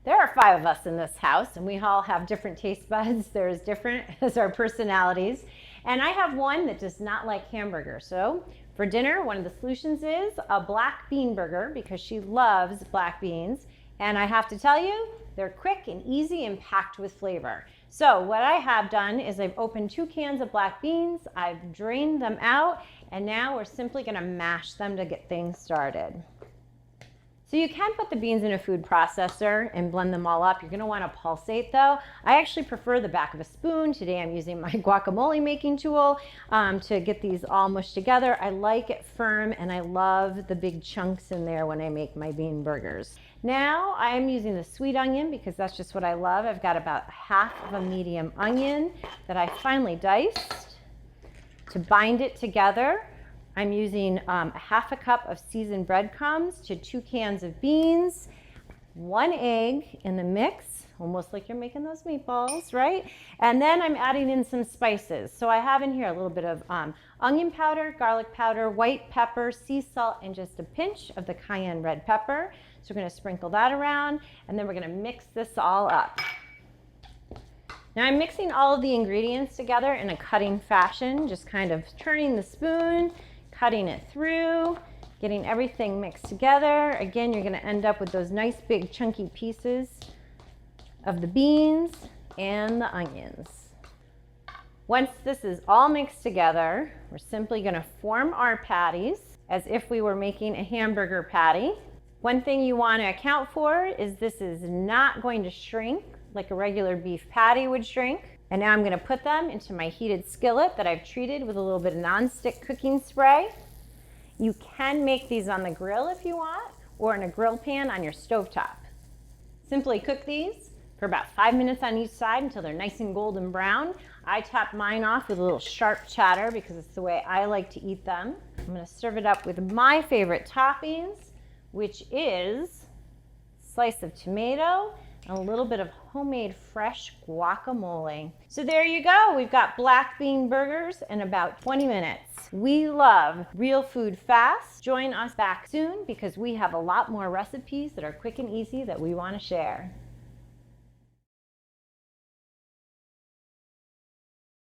There are 5 of us in this house, and we all have different taste buds. They're as different as our personalities. And I have one that does not like hamburger. So for dinner, one of the solutions is a black bean burger because she loves black beans. And I have to tell you, they're quick and easy and packed with flavor. So what I have done is I've opened 2 cans of black beans, I've drained them out, and now we're simply gonna mash them to get things started. So you can put the beans in a food processor and blend them all up. You're gonna wanna pulsate though. I actually prefer the back of a spoon. Today I'm using my guacamole making tool to get these all mushed together. I like it firm and I love the big chunks in there when I make my bean burgers. Now I'm using the sweet onion because that's just what I love. I've got about half of a medium onion that I finely diced. To bind it together, I'm using a half a cup of seasoned breadcrumbs to 2 cans of beans, 1 egg in the mix, almost like you're making those meatballs, right? And then I'm adding in some spices. So I have in here a little bit of onion powder, garlic powder, white pepper, sea salt, and just a pinch of the cayenne red pepper. So we're gonna sprinkle that around, and then we're gonna mix this all up. Now I'm mixing all of the ingredients together in a cutting fashion, just kind of turning the spoon, cutting it through, getting everything mixed together. Again, you're gonna end up with those nice big chunky pieces of the beans and the onions. Once this is all mixed together, we're simply gonna form our patties as if we were making a hamburger patty. One thing you wanna account for is this is not going to shrink like a regular beef patty would shrink. And now I'm gonna put them into my heated skillet that I've treated with a little bit of nonstick cooking spray. You can make these on the grill if you want, or in a grill pan on your stovetop. Simply cook these for about 5 minutes on each side until they're nice and golden brown. I top mine off with a little sharp cheddar because it's the way I like to eat them. I'm gonna serve it up with my favorite toppings, which is a slice of tomato, a little bit of homemade fresh guacamole. So there you go. We've got black bean burgers in about 20 minutes. We love real food fast. Join us back soon because we have a lot more recipes that are quick and easy that we want to share.